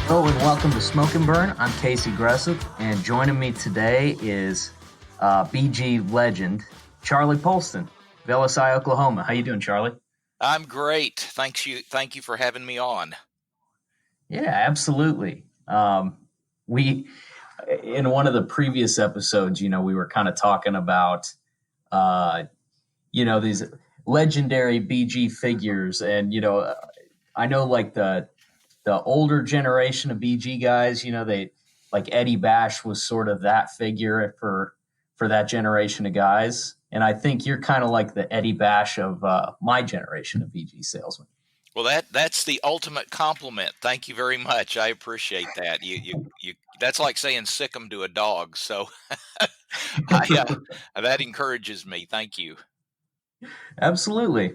Hello and welcome to Smoke and Burn. I'm Casey Gressive, and joining me today is BG legend Charlie Polston of LSI Oklahoma. How you doing, Charlie? I'm great. Thank you for having me on. Yeah, absolutely. We in one of the previous episodes, we were kind of talking about these legendary BG figures, and I know like the older generation of BG guys, they like Eddie Bash was sort of that figure for that generation of guys. And I think you're kind of like the Eddie Bash of my generation of BG salesmen. Well, that's the ultimate compliment. Thank you very much. I appreciate that. You that's like saying sick 'em to a dog. So that encourages me. Thank you. Absolutely.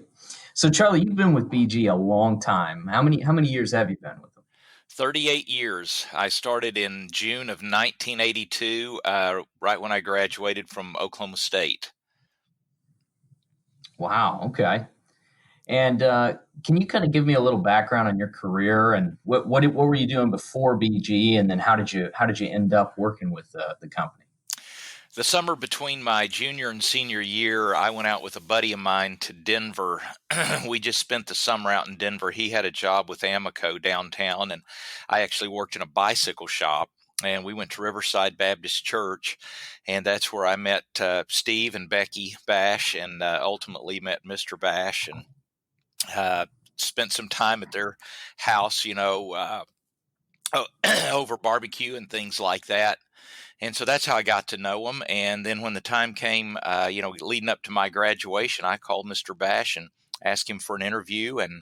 So Charlie, you've been with BG a long time. How many years have you been with them? 38 years. I started in June of 1982, right when I graduated from Oklahoma State. Wow. Okay. And can you kind of give me a little background on your career and what were you doing before BG, and then how did you end up working with the company? The summer between my junior and senior year, I went out with a buddy of mine to Denver. We just spent the summer out in Denver. He had a job with Amoco downtown, and I actually worked in a bicycle shop. And we went to Riverside Baptist Church, and that's where I met Steve and Becky Bash, and ultimately met Mr. Bash, and uh, spent some time at their house, over barbecue and things like that. And so that's how I got to know him. And then when the time came, leading up to my graduation, I called Mr. Bash and asked him for an interview. And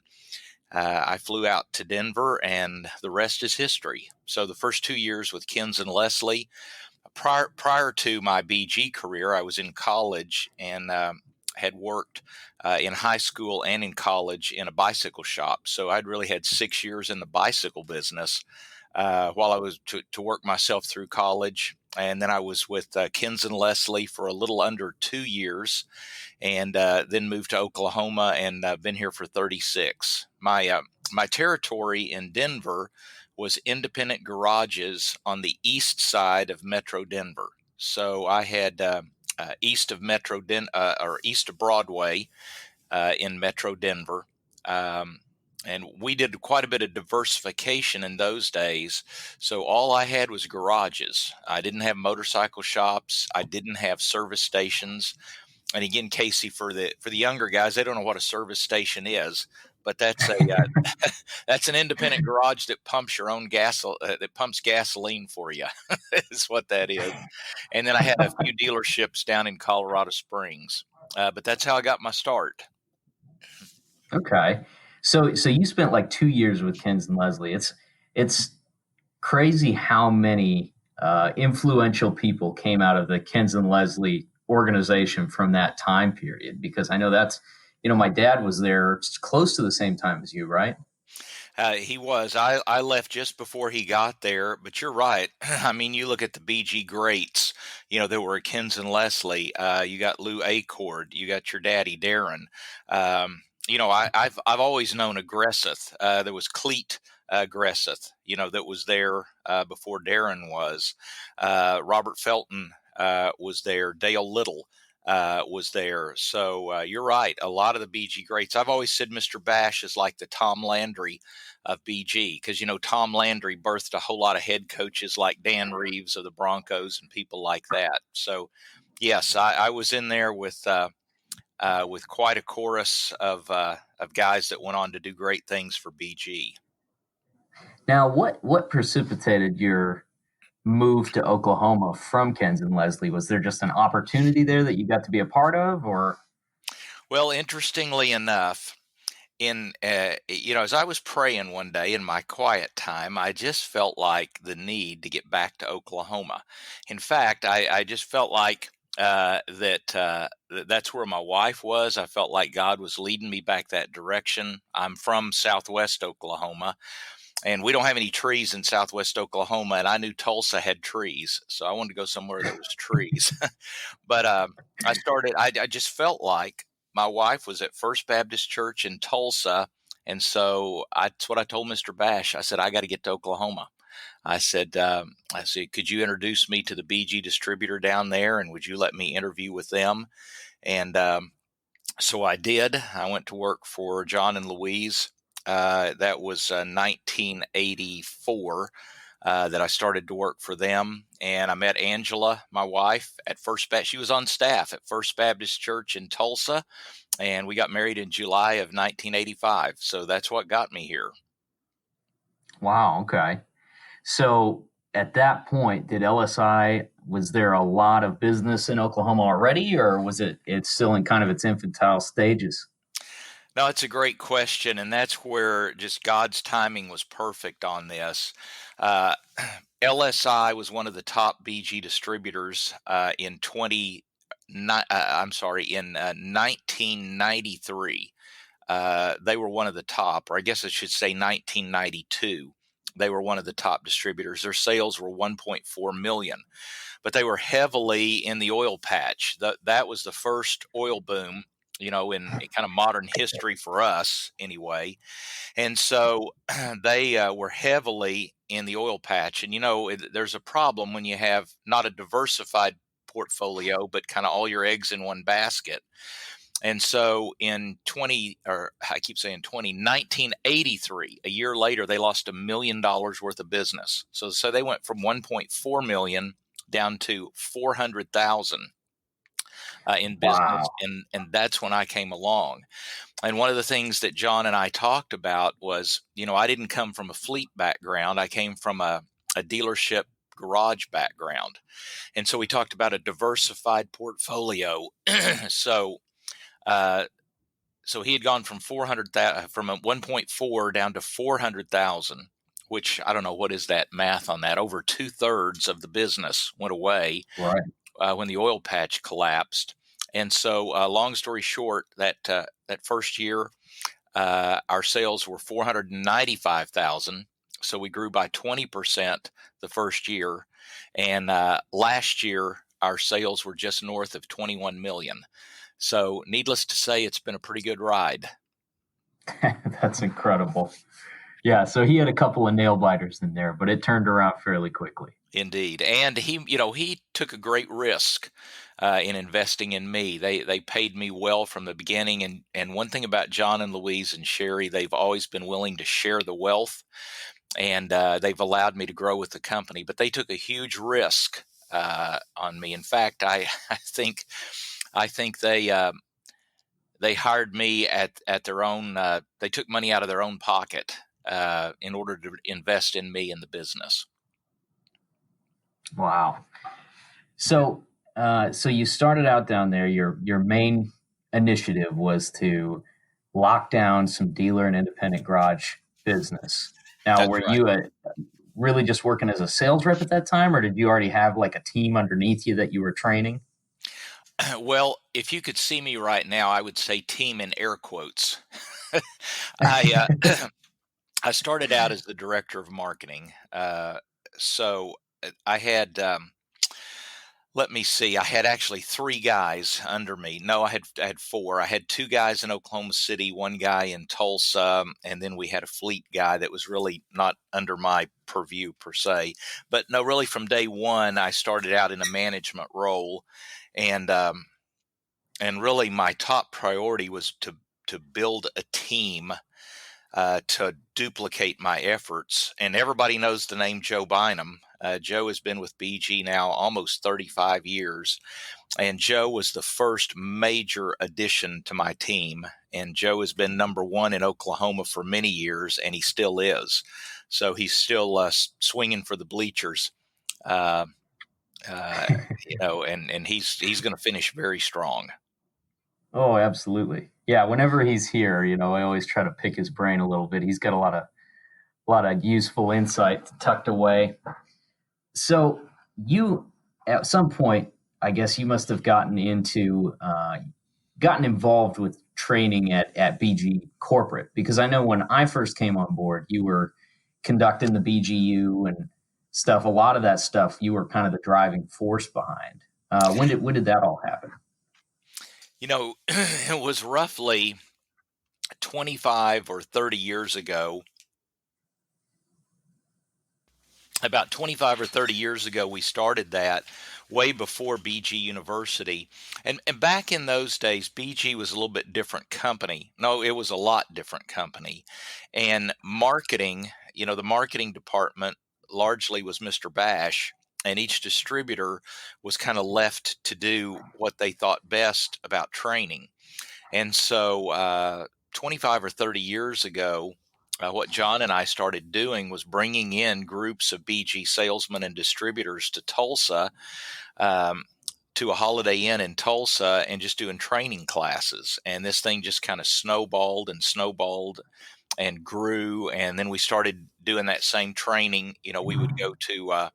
I flew out to Denver, and the rest is history. So the first 2 years with Kins and Leslie, prior to my BG career, I was in college and had worked in high school and in college in a bicycle shop. So I'd really had 6 years in the bicycle business while I was to work myself through college. And then I was with Kins and Leslie for a little under 2 years, and then moved to Oklahoma, and been here for 36. My territory in Denver was independent garages on the east side of Metro Denver. So I had east of or east of Broadway in Metro Denver. And we did quite a bit of diversification in those days. So all I had was garages. I didn't have motorcycle shops. I didn't have service stations. And again, Casey, for the younger guys, they don't know what a service station is, but that's a that's an independent garage that pumps your own that pumps gasoline for you. Is what that is. And then I had a few dealerships down in Colorado Springs, but that's how I got my start. Okay. So you spent like 2 years with Kins and Leslie. It's crazy how many influential people came out of the Kins and Leslie organization from that time period, because I know that's my dad was there close to the same time as you, right? He was. I left just before he got there, but you're right. I mean, you look at the BG greats, there were Kins and Leslie. You got Lou Acord. You got your daddy, Darren. I've always known a Gresseth. There was Cleet Gresseth, that was there before Darren was. Robert Felton was there. Dale Little was there. So you're right. A lot of the BG greats. I've always said Mr. Bash is like the Tom Landry of BG, because Tom Landry birthed a whole lot of head coaches like Dan Reeves of the Broncos and people like that. So yes, I was in there with quite a chorus of guys that went on to do great things for BG. Now, what precipitated your move to Oklahoma from Kins and Leslie? Was there just an opportunity there that you got to be a part of, or? Well, interestingly enough, as I was praying one day in my quiet time, I just felt like the need to get back to Oklahoma. In fact, I just felt like that's where my wife was. I felt like God was leading me back that direction. I'm from Southwest Oklahoma, and we don't have any trees in Southwest Oklahoma, and I knew Tulsa had trees, so I wanted to go somewhere that was trees. But I just felt like my wife was at First Baptist Church in Tulsa, And so that's what I told Mr. Bash. I said, I got to get to Oklahoma. I said, could you introduce me to the BG distributor down there, and would you let me interview with them? And so I did. I went to work for John and Louise. That was 1984 that I started to work for them. And I met Angela, my wife, at First Baptist. She was on staff at First Baptist Church in Tulsa, and we got married in July of 1985. So that's what got me here. Wow. Okay. So at that point, did LSI, was there a lot of business in Oklahoma already, or was it's still in kind of its infantile stages? No, it's a great question, and that's where just God's timing was perfect on this. Uh, LSI was one of the top BG distributors in 1993. They were one of the top, or I guess I should say 1992. They were one of the top distributors. Their sales were 1.4 million, but they were heavily in the oil patch. That was the first oil boom, in kind of modern history for us anyway. And so they were heavily in the oil patch. And, there's a problem when you have not a diversified portfolio, but kind of all your eggs in one basket. And so in 1983, a year later, they lost $1 million worth of business. So they went from 1.4 million down to 400,000 in business. Wow. And that's when I came along. And one of the things that John and I talked about was, I didn't come from a fleet background. I came from a dealership garage background. And so we talked about a diversified portfolio. So, so he had gone from 1.4 down to 400,000, which I don't know, what is that math on that? Over 2/3 of the business went away Right. when the oil patch collapsed. And so, long story short, that first year, our sales were 495,000. So we grew by 20% the first year, and last year our sales were just north of 21 million. So, needless to say, it's been a pretty good ride. That's incredible. Yeah, so he had a couple of nail biters in there, but it turned around fairly quickly. Indeed, and he took a great risk in investing in me. They paid me well from the beginning, and one thing about John and Louise and Sherry, they've always been willing to share the wealth, and they've allowed me to grow with the company. But they took a huge risk on me. In fact, I think they hired me at their own. They took money out of their own pocket in order to invest in me in the business. Wow. So, so you started out down there. Your main initiative was to lock down some dealer and independent garage business. Now, That's were right. you really just working as a sales rep at that time, or did you already have like a team underneath you that you were training? Well, if you could see me right now, I would say team in air quotes. I I started out as the director of marketing. So I had let me see. I had actually three guys under me. No, I had four. I had two guys in Oklahoma City, one guy in Tulsa, and then we had a fleet guy that was really not under my purview per se. But no, really from day one, I started out in a management role, and really my top priority was to build a team to duplicate my efforts. And everybody knows the name Joe Bynum. Joe has been with BG now almost 35 years. And Joe was the first major addition to my team. And Joe has been number one in Oklahoma for many years, and he still is. So he's still swinging for the bleachers. Uh, and he's going to finish very strong. Oh, absolutely. Yeah, whenever he's here, I always try to pick his brain a little bit. He's got a lot of useful insight tucked away. So you, at some point, I guess you must have gotten involved with training at BG corporate, because I know when I first came on board, you were conducting the BGU and stuff. A lot of that stuff you were kind of the driving force behind. When did that all happen? It was roughly 25 or 30 years ago, we started that way before BG University. And back in those days, BG was a little bit different company. No, it was a lot different company. And marketing, the marketing department largely was Mr. Bash, and each distributor was kind of left to do what they thought best about training. And so 25 or 30 years ago, what John and I started doing was bringing in groups of BG salesmen and distributors to Tulsa, um, to a Holiday Inn in Tulsa, and just doing training classes. And this thing just kind of snowballed and snowballed and grew. And then we started doing that same training. We would go to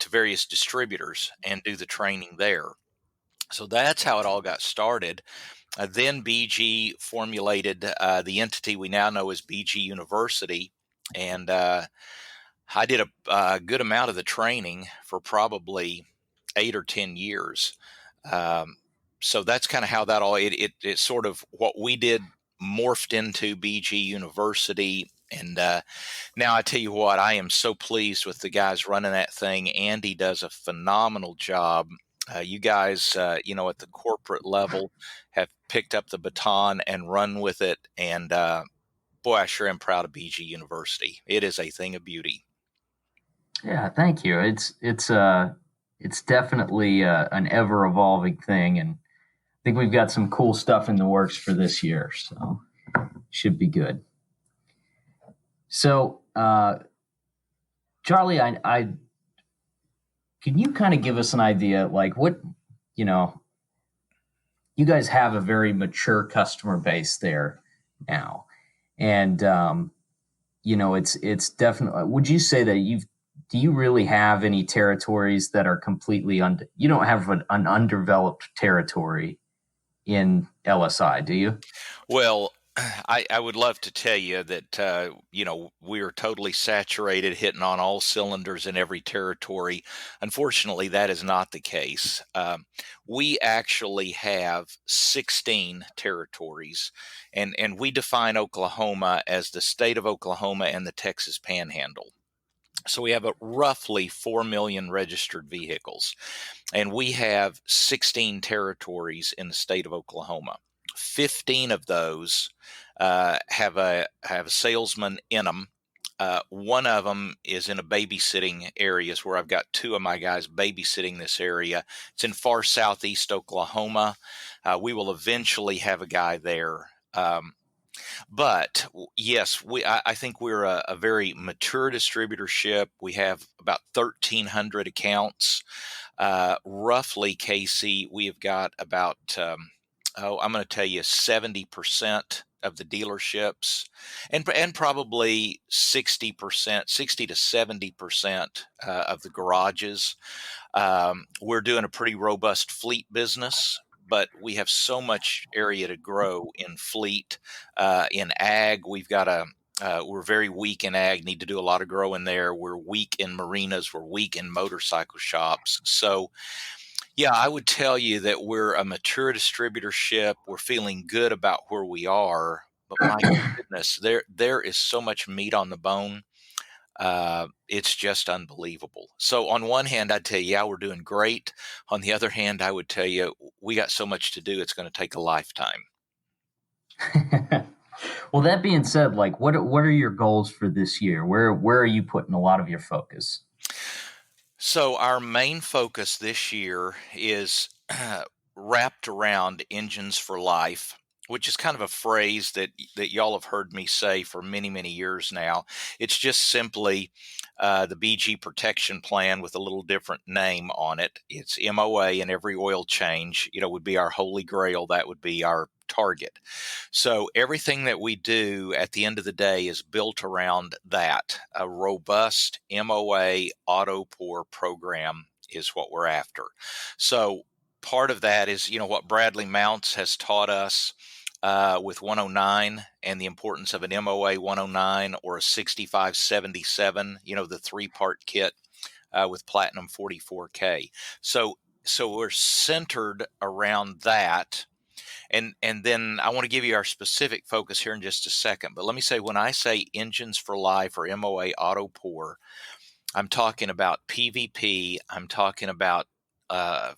various distributors and do the training there. So that's how it all got started. Then BG formulated the entity we now know as BG University, and I did a good amount of the training for probably 8 or 10 years. Um, so that's kind of how that all it sort of what we did morphed into BG University. And now I tell you what, I am so pleased with the guys running that thing. Andy does a phenomenal job. You guys, at the corporate level, have picked up the baton and run with it. And boy, I sure am proud of BG University. It is a thing of beauty. Yeah, thank you. It's definitely an ever evolving thing, and I think we've got some cool stuff in the works for this year, so should be good. So, Charlie, I can you kind of give us an idea, like what you guys have a very mature customer base there now, and it's definitely. Would you say that do you really have any territories that are completely you don't have an undeveloped territory in LSI, do you? Well, I would love to tell you that, we are totally saturated, hitting on all cylinders in every territory. Unfortunately, that is not the case. We actually have 16 territories, and we define Oklahoma as the state of Oklahoma and the Texas Panhandle. So we have roughly 4 million registered vehicles, and we have 16 territories in the state of Oklahoma. 15 of those have a salesman in them. One of them is in a babysitting areas where I've got two of my guys babysitting this area. It's in far southeast Oklahoma. We will eventually have a guy there. But yes, I think we're a very mature distributorship. We have about 1,300 accounts. Roughly, Casey, we have got about, I'm going to tell you 70% of the dealerships, and probably 60%, 60 to 70% of the garages. We're doing a pretty robust fleet business, but we have so much area to grow in fleet. In ag, we're very weak in ag, need to do a lot of growing there. We're weak in marinas, we're weak in motorcycle shops. So yeah, I would tell you that we're a mature distributorship. We're feeling good about where we are, but my goodness, there is so much meat on the bone. It's just unbelievable. So on one hand, I'd tell you, yeah, we're doing great. On the other hand, I would tell you, we got so much to do, it's going to take a lifetime. Well, that being said, like what are your goals for this year? Where are you putting a lot of your focus? So our main focus this year is wrapped around engines for life, which is kind of a phrase that y'all have heard me say for many, many years now. It's just simply the BG protection plan with a little different name on it. It's MOA, and every oil change, would be our holy grail. That would be our target. So everything that we do at the end of the day is built around that. A robust MOA autopour program is what we're after. So part of that is, what Bradley Mounts has taught us with 109 and the importance of an MOA 109 or a 6577, the 3-part kit with Platinum 44K. So we're centered around that. And then I want to give you our specific focus here in just a second. But let me say, when I say Engines for Life or MOA autopour, I'm talking about PVP. I'm talking about,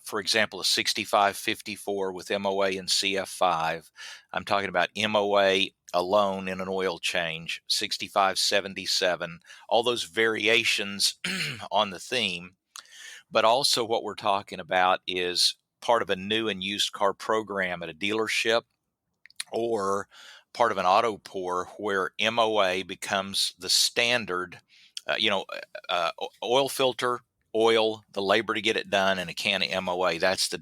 for example, a 6554 with MOA and CF5. I'm talking about MOA alone in an oil change, 6577, all those variations on the theme. But also what we're talking about is part of a new and used car program at a dealership, or part of an auto pour where MOA becomes the standard, oil filter, oil, the labor to get it done, and a can of MOA. That's the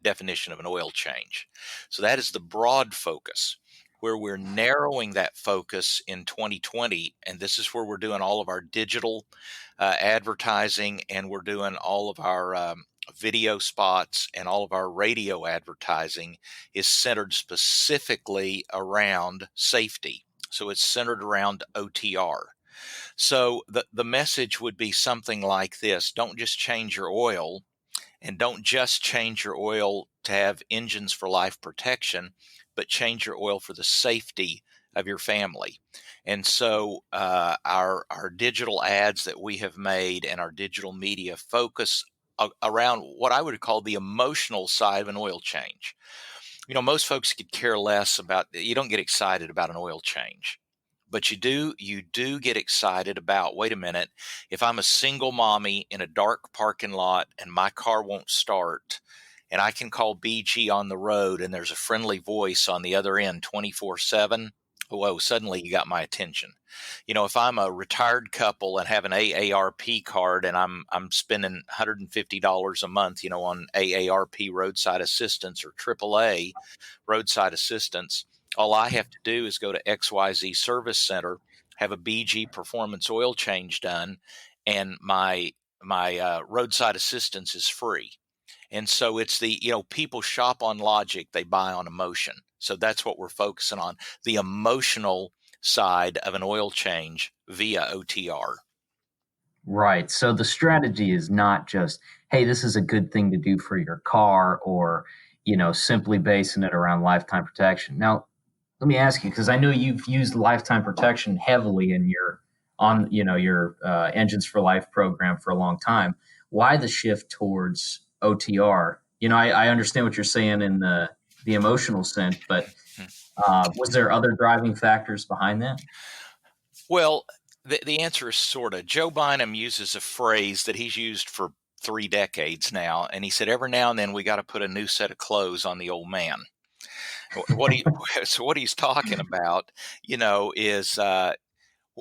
definition of an oil change. So that is the broad focus. Where we're narrowing that focus in 2020, and this is where we're doing all of our digital advertising, and we're doing all of our video spots and all of our radio advertising, is centered specifically around safety. So it's centered around OTR. So the message would be something like this: don't just change your oil, and don't just change your oil to have Engines for Life protection, but change your oil for the safety of your family. And so our digital ads that we have made and our digital media focus around what I would call the emotional side of an oil change. Most folks could care less about, you don't get excited about an oil change, but you do get excited about, wait a minute, if I'm a single mommy in a dark parking lot and my car won't start, and I can call BG on the road and there's a friendly voice on the other end 24/7, whoa, suddenly you got my attention. If I'm a retired couple and have an AARP card and I'm spending $150 a month, on AARP roadside assistance or AAA roadside assistance, all I have to do is go to XYZ Service Center, have a BG performance oil change done, and my roadside assistance is free. And so it's people shop on logic, they buy on emotion. So that's what we're focusing on, the emotional side of an oil change via OTR. Right. So the strategy is not just, hey, this is a good thing to do for your car, or, simply basing it around lifetime protection. Now, let me ask you, because I know you've used lifetime protection heavily in your Engines for Life program for a long time. Why the shift towards OTR? I understand what you're saying in the emotional sense, but was there other driving factors behind that? Well, the answer is sort of. Joe Bynum uses a phrase that he's used for 3 decades now, and he said every now and then we got to put a new set of clothes on the old man. What he so what he's talking about, is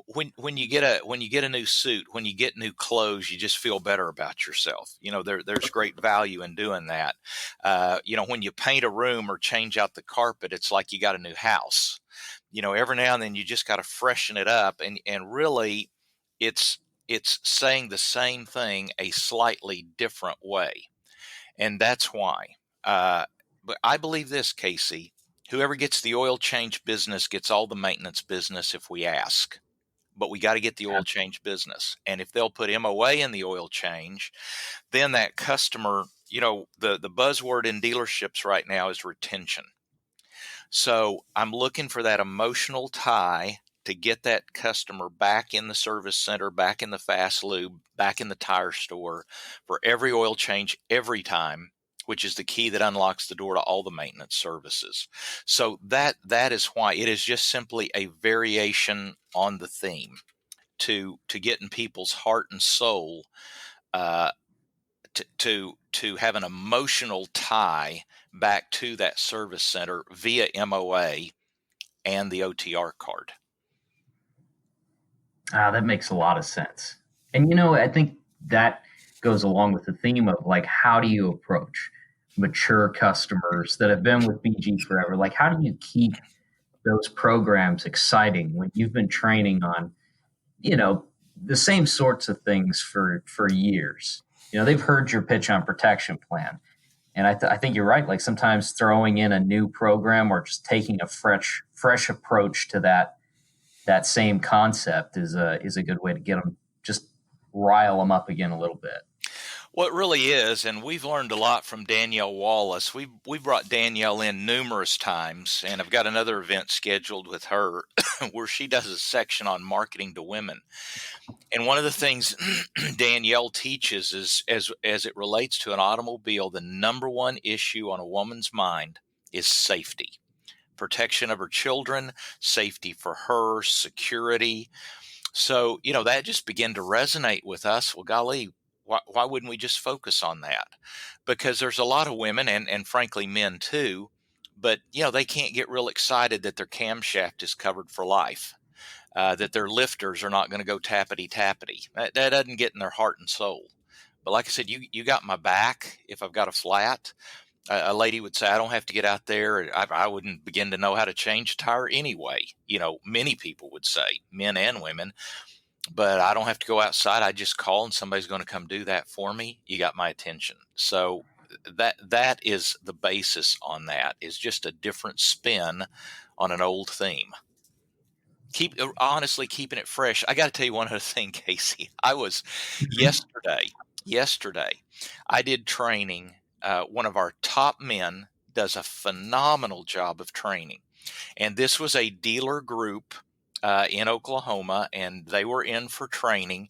when you get a new suit, when you get new clothes, you just feel better about yourself. There's great value in doing that. When you paint a room or change out the carpet, it's like you got a new house. Every now and then you just got to freshen it up, and really, it's saying the same thing a slightly different way, and that's why. But I believe this, Casey: whoever gets the oil change business gets all the maintenance business if we ask. But we got to get the oil change business. And if they'll put MOA in the oil change, then that customer, the buzzword in dealerships right now is retention. So I'm looking for that emotional tie to get that customer back in the service center, back in the fast lube, back in the tire store for every oil change every time, which is the key that unlocks the door to all the maintenance services. So that is why it is just simply a variation on the theme to get in people's heart and soul, uh, to have an emotional tie back to that service center via MOA and the OTR card. That makes a lot of sense. And I think that goes along with the theme of, like, how do you approach mature customers that have been with BG forever? Like, how do you keep those programs exciting when you've been training on, you know, the same sorts of things for years? They've heard your pitch on protection plan. And I think you're right. Like, sometimes throwing in a new program or just taking a fresh approach to that same concept is a good way to get them, just rile them up again a little bit. Well, it really is, and we've learned a lot from Danielle Wallace. We've brought Danielle in numerous times, and I've got another event scheduled with her where she does a section on marketing to women. And one of the things Danielle teaches is, as it relates to an automobile, the number one issue on a woman's mind is safety, protection of her children, safety for her, security. So, that just began to resonate with us. Well, golly, why wouldn't we just focus on that? Because there's a lot of women and frankly men too, but they can't get real excited that their camshaft is covered for life, that their lifters are not going to go tappity tappity. That doesn't get in their heart and soul. But like I said, you got my back if I've got a flat. A lady would say, I don't have to get out there. I wouldn't begin to know how to change a tire anyway. Many people would say, men and women, but I don't have to go outside. I just call and somebody's going to come do that for me. You got my attention. So that is the basis on that, is just a different spin on an old theme. Honestly keeping it fresh. I got to tell you one other thing, Casey. I was yesterday, I did training. One of our top men does a phenomenal job of training. And this was a dealer group in Oklahoma, and they were in for training.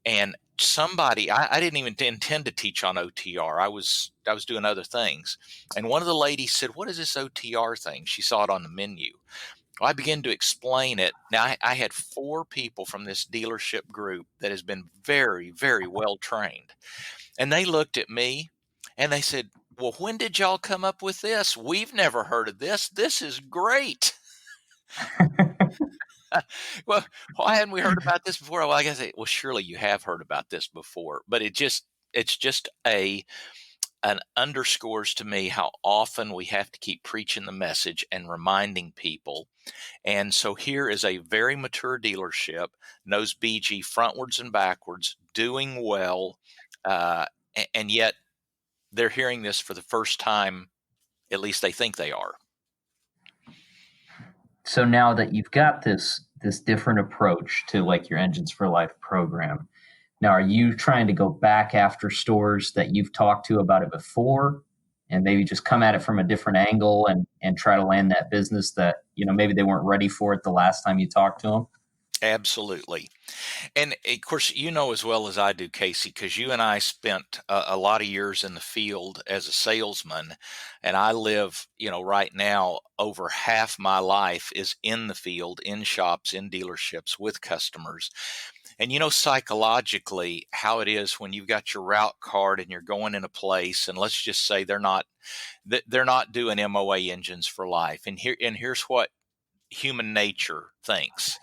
And I didn't even intend to teach on OTR. I was doing other things. And one of the ladies said, "What is this OTR thing?" She saw it on the menu. Well, I began to explain it. Now, I had 4 people from this dealership group that has been very, very well trained. And they looked at me and they said, "Well, when did y'all come up with this? We've never heard of this. This is great." Well, why hadn't we heard about this before? Well, I guess, well, surely you have heard about this before, but it's just an underscores to me how often we have to keep preaching the message and reminding people. And so here is a very mature dealership, knows BG frontwards and backwards, doing well, and yet they're hearing this for the first time. At least they think they are. So now that you've got this different approach to like your Engines for Life program, now are you trying to go back after stores that you've talked to about it before and maybe just come at it from a different angle and try to land that business that, maybe they weren't ready for it the last time you talked to them? Absolutely. And of course, as well as I do, Casey, because you and I spent a lot of years in the field as a salesman, and I live, right now, over half my life is in the field, in shops, in dealerships with customers. And psychologically, how it is when you've got your route card and you're going in a place, and let's just say they're not doing MOA engines for life. And here's what human nature thinks.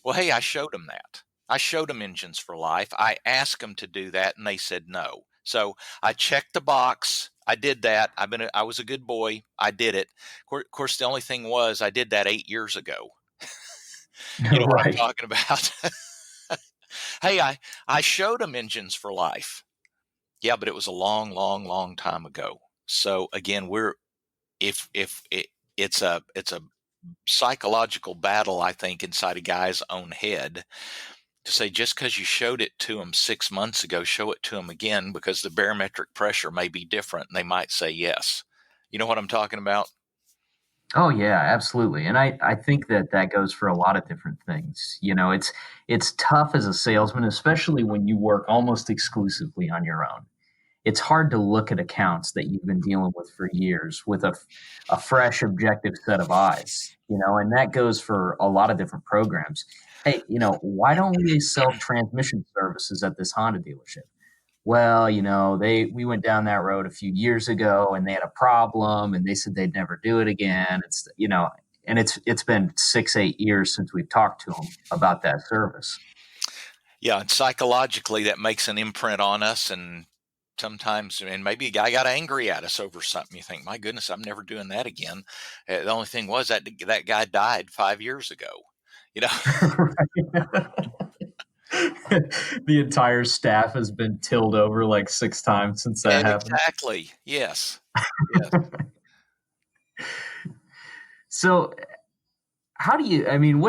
Well, hey, I showed them that. I showed them Engines for Life. I asked them to do that, and they said no. So I checked the box. I did that. I was a good boy. I did it. Of course, the only thing was I did that 8 years ago. You know what I'm Right. talking about? Hey, I showed them Engines for Life. Yeah, but it was a long, long, long time ago. So again, if it's a psychological battle, I think, inside a guy's own head to say, just because you showed it to them 6 months ago, show it to them again, because the barometric pressure may be different and they might say yes. You know what I'm talking about? Oh yeah, absolutely. And I think that goes for a lot of different things. It's tough as a salesman, especially when you work almost exclusively on your own. It's hard to look at accounts that you've been dealing with for years with a fresh, objective set of eyes, and that goes for a lot of different programs. Hey, why don't we sell transmission services at this Honda dealership? Well, we went down that road a few years ago and they had a problem and they said they'd never do it again. And it's been 6, 8 years since we've talked to them about that service. Yeah, and psychologically, that makes an imprint on us. And sometimes, and maybe a guy got angry at us over something. You think, my goodness, I'm never doing that again. The only thing was that guy died 5 years ago. You know, The entire staff has been tilled over like 6 times since that happened. exactly. Yes. Yes. So how do you, I mean,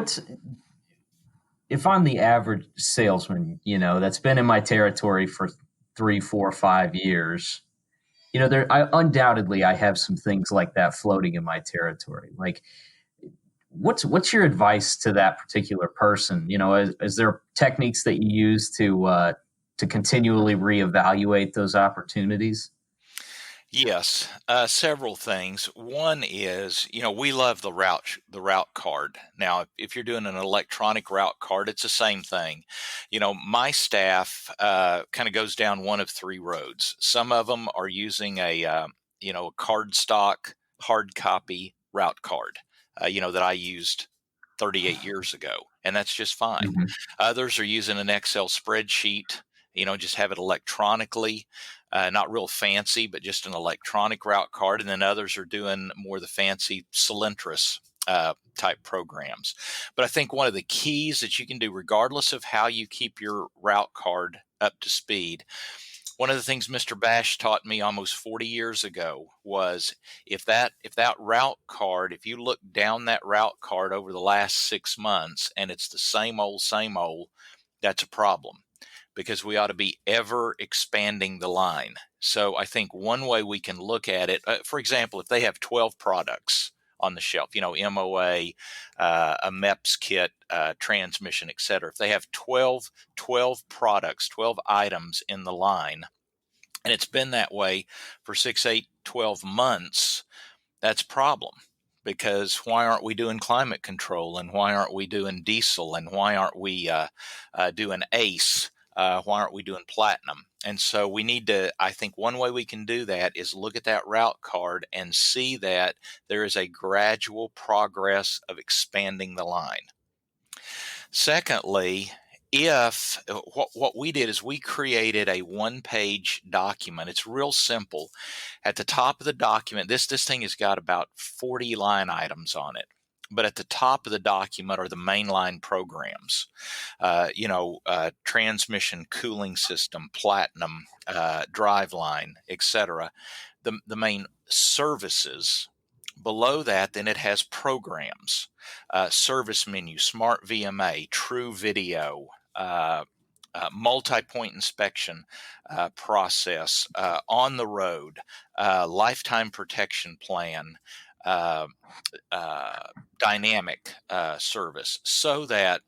if I'm the average salesman, that's been in my territory for 3, 4, 5 years, undoubtedly I have some things like that floating in my territory. Like, what's your advice to that particular person? Is there techniques that you use to continually reevaluate those opportunities? Yes, several things. One is, we love the route card. Now, if you're doing an electronic route card, it's the same thing. My staff kind of goes down one of three roads. Some of them are using a card stock hard copy route card, that I used 38 years ago, and that's just fine. Mhm. Others are using an Excel spreadsheet, just have it electronically, not real fancy, but just an electronic route card. And then others are doing more the fancy Cylindrus type programs. But I think one of the keys that you can do, regardless of how you keep your route card up to speed, one of the things Mr. Bash taught me almost 40 years ago was if that route card, if you look down that route card over the last 6 months and it's the same old, that's a problem, because we ought to be ever expanding the line. So I think one way we can look at it, for example, if they have 12 products on the shelf, MOA, a MEPS kit, transmission, et cetera. If they have 12 products, 12 items in the line, and it's been that way for 6, 8, 12 months, that's a problem. Because why aren't we doing climate control, and why aren't we doing diesel, and why aren't we doing ACE? Why aren't we doing platinum? And so we need to, I think one way we can do that is look at that route card and see that there is a gradual progress of expanding the line. Secondly, if what we did is we created a one-page document. It's real simple. At the top of the document, this thing has got about 40 line items on it. But at the top of the document are the mainline programs, transmission, cooling system, platinum, driveline, etc. The main services. Below that, then it has programs, service menu, smart VMA, true video, multi-point inspection process, on the road, lifetime protection plan, uh, dynamic service, so that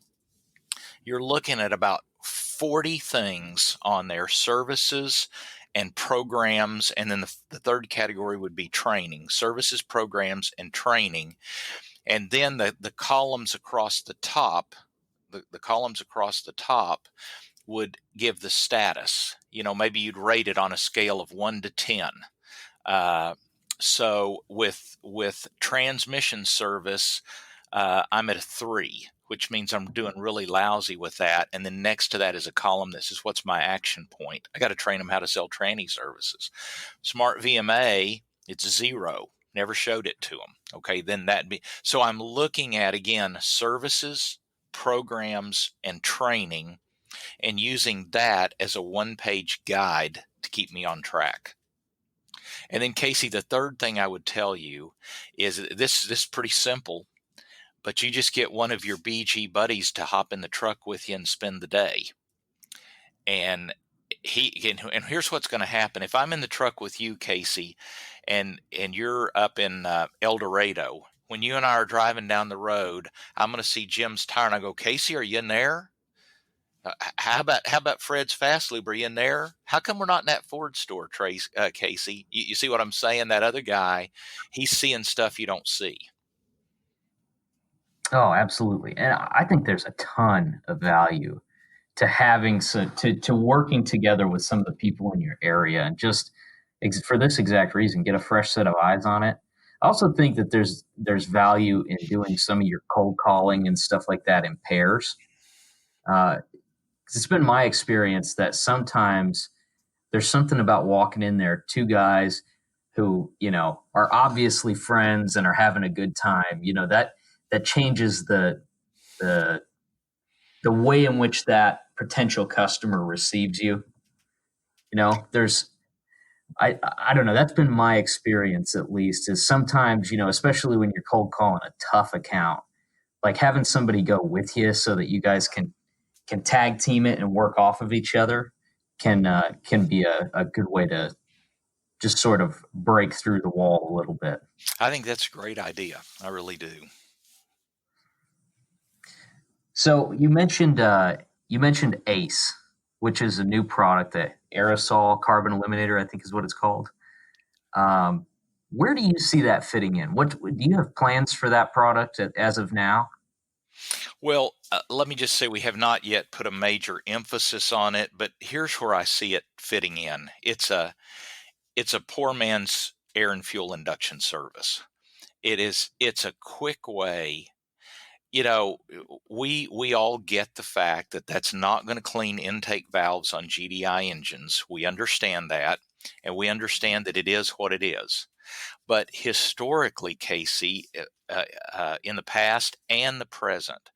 you're looking at about 40 things on there, services and programs. And then the third category would be training, services, programs, and training. And then the columns across the top, the columns across the top would give the status. Maybe you'd rate it on a scale of 1 to 10. So with transmission service, I'm at a 3, which means I'm doing really lousy with that. And then next to that is a column that says, what's my action point? I got to train them how to sell tranny services. Smart VMA, it's 0. Never showed it to them. Okay, then so I'm looking at, again, services, programs, and training, and using that as a one-page guide to keep me on track. And then, Casey, the third thing I would tell you is this is pretty simple, but you just get one of your BG buddies to hop in the truck with you and spend the day. And here's what's going to happen. If I'm in the truck with you, Casey, and you're up in El Dorado, when you and I are driving down the road, I'm going to see Jim's tire, and I go, Casey, are you in there? How about Fred's Fast Lube? Are you in there? How come we're not in that Ford store, Casey? You see what I'm saying? That other guy, he's seeing stuff you don't see. Oh, absolutely. And I think there's a ton of value to to working together with some of the people in your area, and just for this exact reason, get a fresh set of eyes on it. I also think that there's value in doing some of your cold calling and stuff like that in pairs. 'Cause it's been my experience that sometimes there's something about walking in there, two guys who, are obviously friends and are having a good time, that changes the the way in which that potential customer receives you. There's I don't know, that's been my experience, at least, is sometimes, especially when you're cold calling a tough account, like having somebody go with you so that you guys can tag team it and work off of each other can be a good way to just sort of break through the wall a little bit. I think that's a great idea. I really do. So you mentioned ACE, which is a new product, the aerosol carbon eliminator, I think is what it's called. Um, where do you see that fitting in? What do you have plans for that product as of now? Well, let me just say we have not yet put a major emphasis on it, but here's where I see it fitting in. It's a poor man's air and fuel induction service. It's a quick way. You know, we all get the fact that that's not going to clean intake valves on GDI engines. We understand that, and we understand that it is what it is. But historically, Casey, in the past and the present,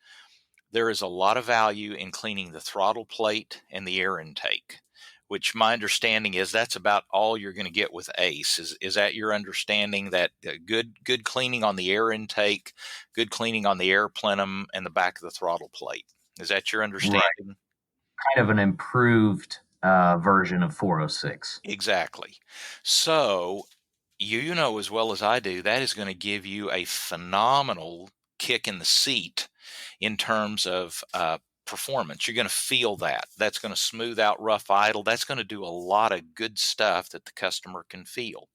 there is a lot of value in cleaning the throttle plate and the air intake, which my understanding is that's about all you're going to get with ACE. Is that your understanding that good cleaning on the air intake, good cleaning on the air plenum and the back of the throttle plate? Is that your Right, understanding? kind of an improved version of 406. Exactly. So you know as well as I do, that is going to give you a phenomenal kick in the seat in terms of performance. You're going to feel that. That's going to smooth out rough idle. That's going to do a lot of good stuff that the customer can feel.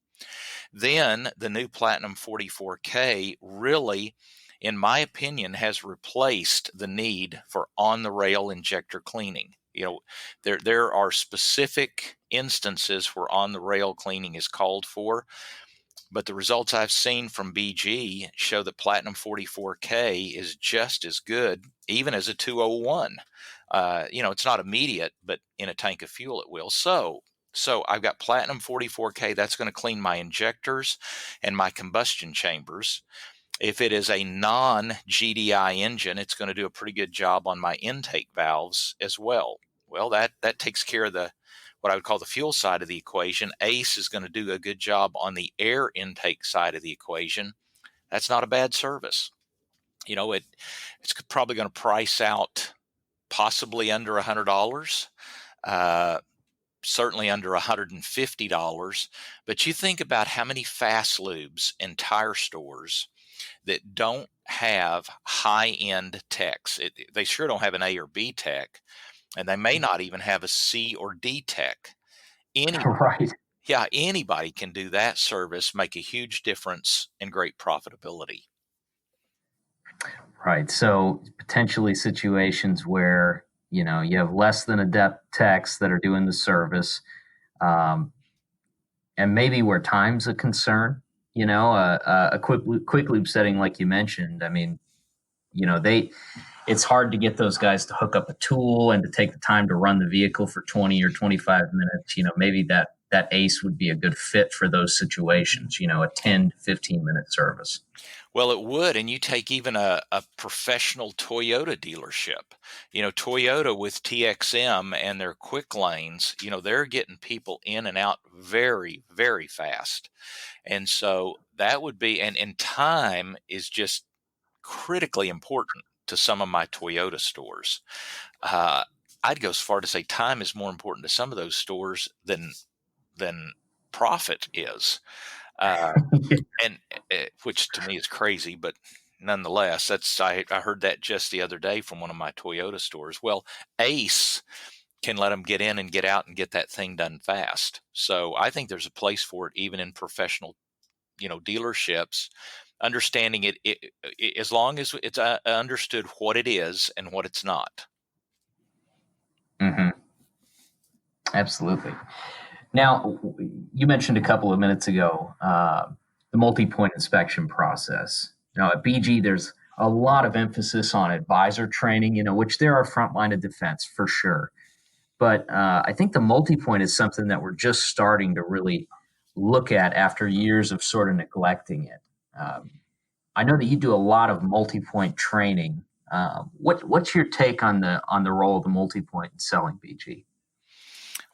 Then the new Platinum 44K really, in my opinion, has replaced the need for on the rail injector cleaning. You know, there are specific instances where on the rail cleaning is called for, but the results I've seen from BG show that Platinum 44K is just as good, even as a 201. It's not immediate, but in a tank of fuel it will. So I've got Platinum 44K. That's going to clean my injectors and my combustion chambers. If it is a non-GDI engine, it's going to do a pretty good job on my intake valves as well. Well, that takes care of the what I would call the fuel side of the equation. ACE is going to do a good job on the air intake side of the equation. That's not a bad service. It's probably going to price out possibly under $100. Uh, Certainly under $150. But you think about how many fast lubes and tire stores that don't have high end techs. They sure don't have an A or B tech, and they may not even have a C or D tech. Any, Right. yeah, anybody can do that service, make a huge difference and great profitability. Right. So potentially situations where, you have less than adept techs that are doing the service, um, and maybe where time's a concern, a quick loop setting like you mentioned. I mean, they it's hard to get those guys to hook up a tool and to take the time to run the vehicle for 20 or 25 minutes. Maybe that ACE would be a good fit for those situations, a 10 to 15-minute service. Well, it would. And you take even a professional Toyota dealership, Toyota with TXM and their quick lanes, they're getting people in and out very, very fast. And so that would be, and time is just critically important to some of my Toyota stores. Uh, I'd go as far to say time is more important to some of those stores than profit is. Uh, and which to me is crazy, but nonetheless, I heard that just the other day from one of my Toyota stores. Well, Ace can let them get in and get out and get that thing done fast. So I think there's a place for it even in professional, dealerships. Understanding it as long as it's understood what it is and what it's not. Hmm. Absolutely. Now, you mentioned a couple of minutes ago the multi-point inspection process. Now, at BG, there's a lot of emphasis on advisor training, which they're our front line of defense for sure. But I think the multi-point is something that we're just starting to really look at after years of sort of neglecting it. Um, I know that you do a lot of multi-point training. What's your take on the role of the multi-point in selling BG?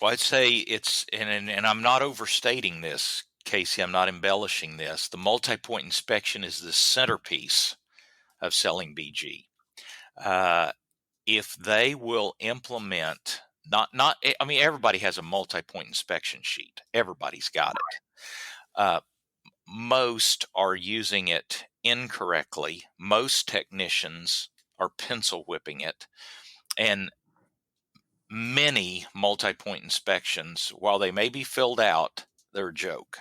Well, I'd say and I'm not overstating this, Casey. I'm not embellishing this. The multi-point inspection is the centerpiece of selling BG. Uh, if they will implement Not. I mean, everybody has a multi-point inspection sheet. Everybody's got it. Uh, Most are using it incorrectly. Most technicians are pencil whipping it, and many multi-point inspections, while they may be filled out, they're a joke.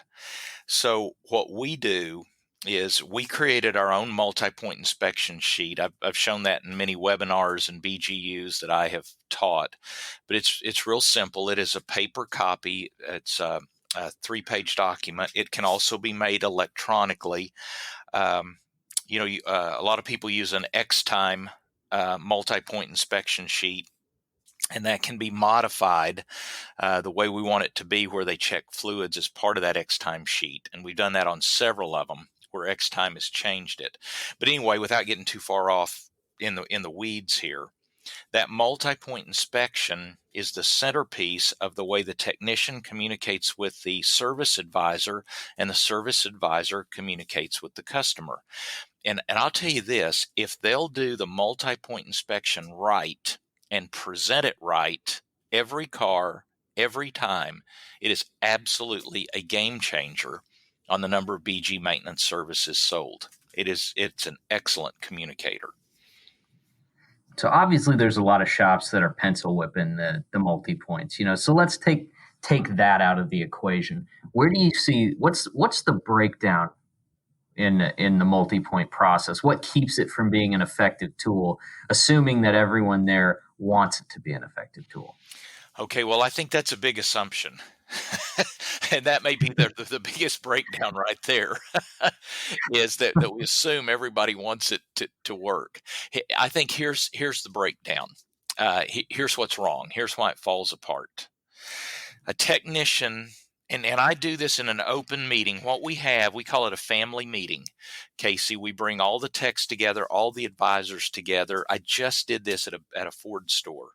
So what we do is we created our own multi-point inspection sheet. I've shown that in many webinars and BGUs that I have taught, but it's real simple. It is a paper copy. It's a 3-page document. It can also be made electronically. Um, a lot of people use an X-Time multi-point inspection sheet, and that can be modified the way we want it to be, where they check fluids as part of that X-Time sheet. And we've done that on several of them where X-Time has changed it. But anyway, without getting too far off in the weeds here, that multi-point inspection is the centerpiece of the way the technician communicates with the service advisor, and the service advisor communicates with the customer. And I'll tell you this, if they'll do the multi-point inspection right and present it right every car, every time, it is absolutely a game changer on the number of BG maintenance services sold. It's an excellent communicator. So obviously, there's a lot of shops that are pencil whipping the multi points. So let's take that out of the equation. Where do you see what's the breakdown in the multi point process? What keeps it from being an effective tool, assuming that everyone there wants it to be an effective tool? Okay, well, I think that's a big assumption. And that may be the biggest breakdown right there, is that we assume everybody wants it to work. I think here's the breakdown. Here's what's wrong. Here's why it falls apart. A technician, and I do this in an open meeting. What we call it a family meeting. Casey, we bring all the techs together, all the advisors together. I just did this at a Ford store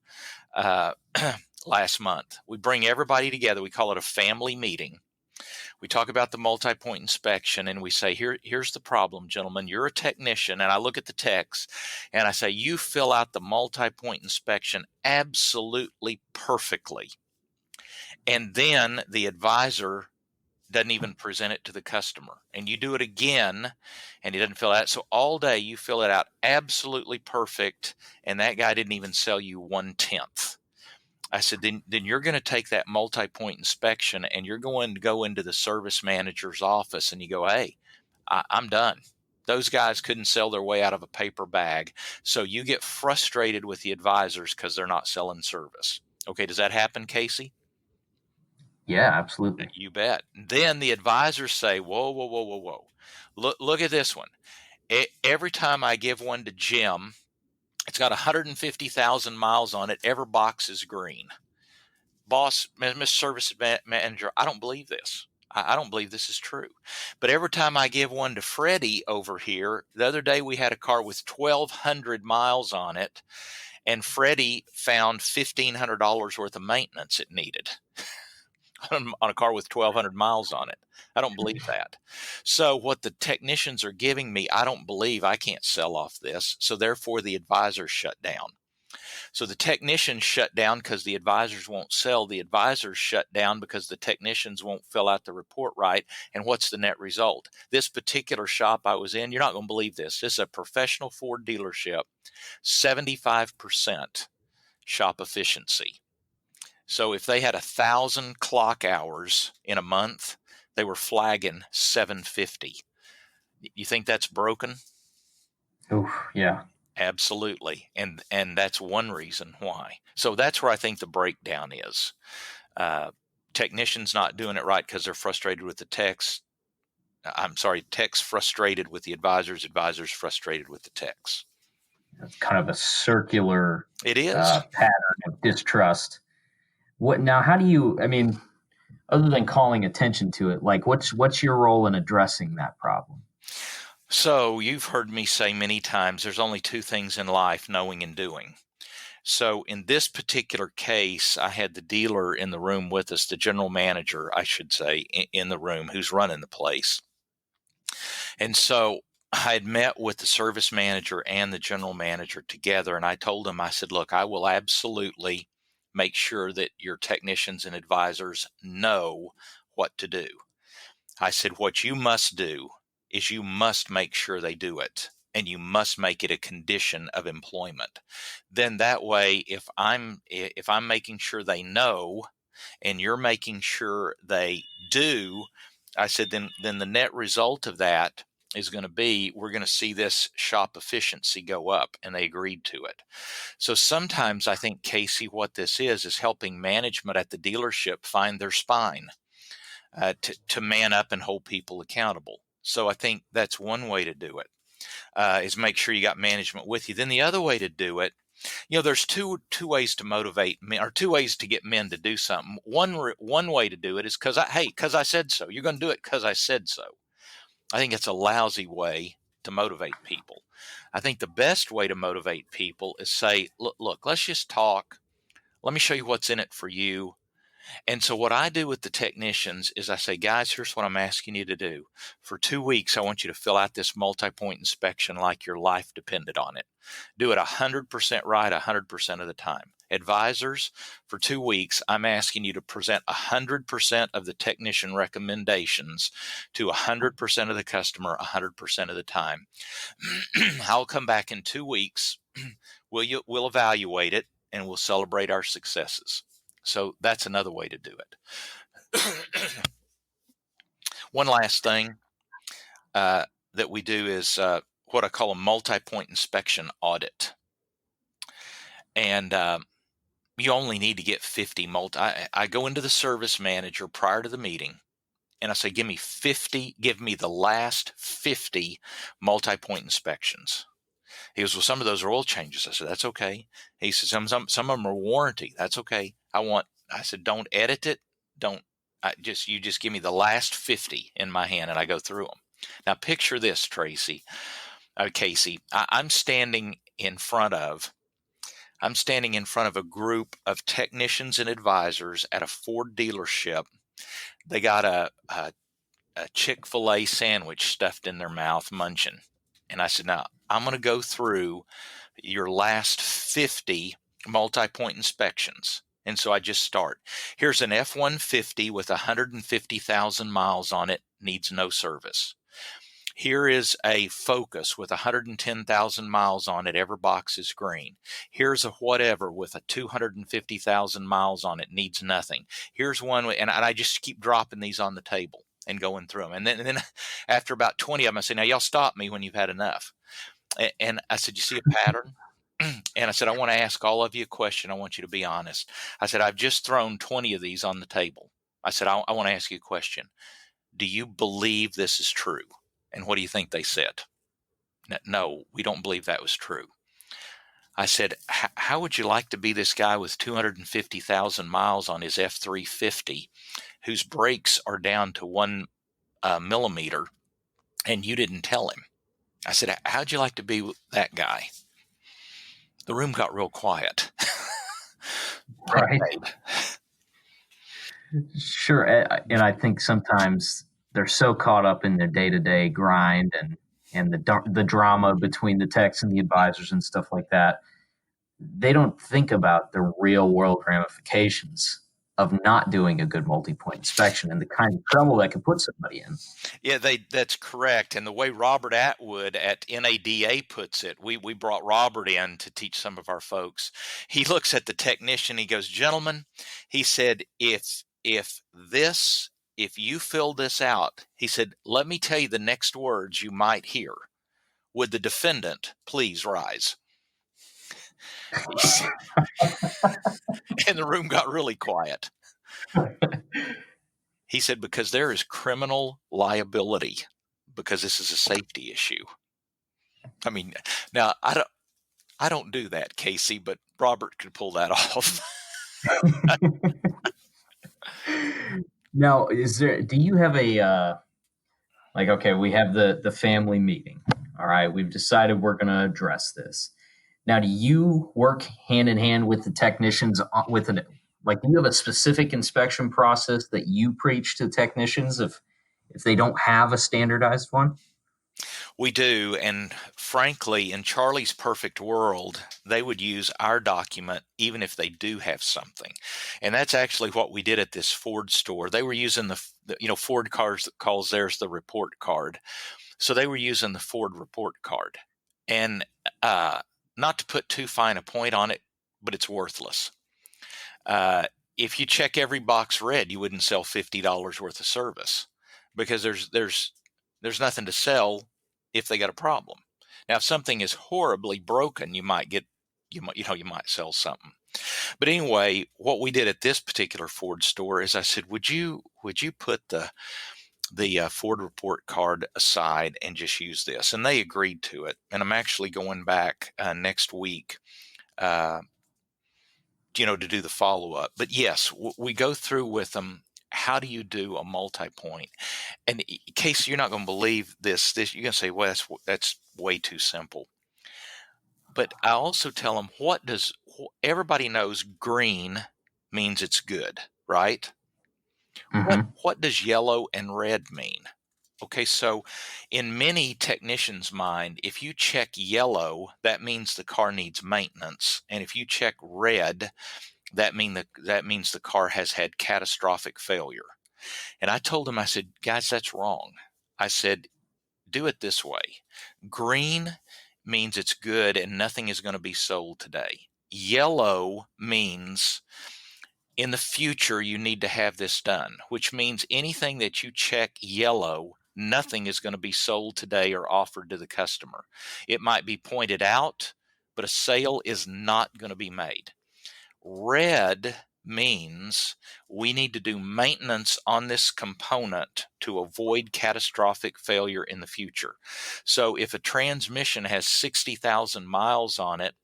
last month. We bring everybody together. We call it a family meeting. We talk about the multi-point inspection, and we say, here's the problem, gentlemen. You're a technician, and I look at the techs, and I say, you fill out the multi-point inspection absolutely perfectly. And then the advisor doesn't even present it to the customer. And you do it again, and he doesn't fill it out. So all day you fill it out absolutely perfect, and that guy didn't even sell you 1/10. I said, then you're going to take that multi-point inspection, and you're going to go into the service manager's office, and you go, hey, I'm done. Those guys couldn't sell their way out of a paper bag. So you get frustrated with the advisors because they're not selling service. Okay, does that happen, Casey? Yeah, absolutely. You bet. Then the advisors say, whoa, whoa, whoa, whoa, whoa. Look at this one. Every time I give one to Jim, it's got 150,000 miles on it. Every box is green. Boss, Mr. Service Manager, I don't believe this. I don't believe this is true. But every time I give one to Freddie over here, the other day we had a car with 1,200 miles on it, and Freddie found $1,500 worth of maintenance it needed on a car with 1,200 miles on it. I don't believe that. So what the technicians are giving me, I don't believe. I can't sell off this. So therefore the advisors shut down. So the technicians shut down because the advisors won't sell. The advisors shut down because the technicians won't fill out the report right. And what's the net result? This particular shop I was in, you're not going to believe this. This is a professional Ford dealership, 75% shop efficiency. So if they had 1,000 clock hours in a month, they were flagging 750. You think that's broken? Oof, yeah. Absolutely. And that's one reason why. So that's where I think the breakdown is. Technicians not doing it right because they're frustrated with the techs. Techs frustrated with the advisors, advisors frustrated with the techs. It's kind of a circular It is. Pattern of distrust. How do you, other than calling attention to it, like what's your role in addressing that problem? So you've heard me say many times, there's only two things in life, knowing and doing. So in this particular case, I had the dealer in the room with us, the general manager, I should say, in the room, who's running the place. And so I had met with the service manager and the general manager together, and I told them, I said, look, I will absolutely make sure that your technicians and advisors know what to do. I said, what you must do is you must make sure they do it, and you must make it a condition of employment. Then that way, if I'm making sure they know and you're making sure they do, I said, then the net result of that is going to be, we're going to see this shop efficiency go up, and they agreed to it. So sometimes I think, Casey, what this is helping management at the dealership find their spine, to man up and hold people accountable. So I think that's one way to do it, is make sure you got management with you. Then the other way to do it, there's two ways to motivate men, or two ways to get men to do something. One way to do it is because I said so. You're going to do it because I said so. I think it's a lousy way to motivate people. I think the best way to motivate people is say, look, let's just talk. Let me show you what's in it for you. And so what I do with the technicians is I say, guys, here's what I'm asking you to do. For 2 weeks, I want you to fill out this multi-point inspection like your life depended on it. Do it 100% right 100% of the time. Advisors, for 2 weeks, I'm asking you to present 100% of the technician recommendations to 100% of the customer 100% of the time. I'll come back in 2 weeks. We'll evaluate it, and we'll celebrate our successes. So that's another way to do it. One last thing that we do is what I call a multi-point inspection audit. And you only need to get 50 I go into the service manager prior to the meeting, and I say, give me the last 50 multi-point inspections. He goes, well, some of those are oil changes. I said, that's okay. He said, some of them are warranty. That's okay. I said, don't edit it. You just give me the last 50 in my hand, and I go through them. Now picture this, Casey. I'm standing in front of a group of technicians and advisors at a Ford dealership. They got a Chick-fil-A sandwich stuffed in their mouth, munching. And I said, now I'm going to go through your last 50 multi-point inspections. And so I just start. Here's an F-150 with 150,000 miles on it, needs no service. Here is a Focus with 110,000 miles on it, every box is green. Here's a whatever with a 250,000 miles on it, needs nothing. Here's one, and I just keep dropping these on the table and going through them. And then after about 20 of them, I say, now y'all stop me when you've had enough. And I said, you see a pattern? And I said, I want to ask all of you a question. I want you to be honest. I said, I've just thrown 20 of these on the table. I said, I want to ask you a question. Do you believe this is true? And what do you think they said? No, we don't believe that was true. I said, how would you like to be this guy with 250,000 miles on his F-350 whose brakes are down to 1 millimeter and you didn't tell him? I said, how'd you like to be that guy? The room got real quiet. Right. Sure. And I think sometimes they're so caught up in their day-to-day grind and the drama between the techs and the advisors and stuff like that, they don't think about the real-world ramifications of not doing a good multi-point inspection and the kind of trouble that could put somebody in. Yeah, that's correct. And the way Robert Atwood at NADA puts it, we brought Robert in to teach some of our folks. He looks at the technician, he goes, gentlemen, he said, if you fill this out, he said, let me tell you the next words you might hear. Would the defendant please rise? And the room got really quiet. He said, because there is criminal liability, because this is a safety issue. I mean, now I don't do that, Casey, but Robert could pull that off. Now, do you have okay, we have the family meeting. All right, we've decided we're going to address this. Now, do you work hand in hand with the technicians do you have a specific inspection process that you preach to technicians if they don't have a standardized one? We do, and frankly, in Charlie's perfect world, they would use our document even if they do have something. And that's actually what we did at this Ford store. They were using Ford cars calls theirs the report card. So they were using the Ford report card. And not to put too fine a point on it, but it's worthless. If you check every box red, you wouldn't sell $50 worth of service because there's nothing to sell if they got a problem. Now, if something is horribly broken, you might sell something. But anyway, what we did at this particular Ford store is I said, would you put the Ford report card aside and just use this? And they agreed to it. And I'm actually going back next week to do the follow-up. But yes, we go through with them. How do you do a multi-point? And in case you're not going to believe this, you're going to say, well, that's way too simple. But I also tell them, everybody knows green means it's good, right? Mm-hmm. What does yellow and red mean? Okay, so in many technicians' mind, if you check yellow, that means the car needs maintenance. And if you check red, that means the car has had catastrophic failure. And I told him, I said, guys, that's wrong. I said, do it this way. Green means it's good and nothing is going to be sold today. Yellow means in the future you need to have this done, which means anything that you check yellow, nothing is going to be sold today or offered to the customer. It might be pointed out, but a sale is not going to be made. Red means we need to do maintenance on this component to avoid catastrophic failure in the future. So if a transmission has 60,000 miles on it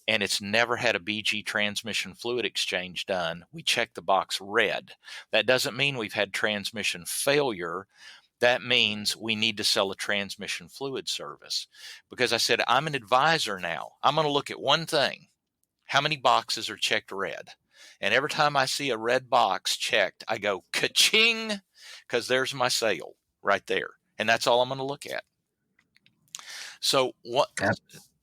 and it's never had a BG transmission fluid exchange done, we check the box red. That doesn't mean we've had transmission failure. That means we need to sell a transmission fluid service. Because I said, I'm an advisor now. I'm going to look at one thing. How many boxes are checked red? And every time I see a red box checked, I go, ka-ching, because there's my sale right there. And that's all I'm going to look at. So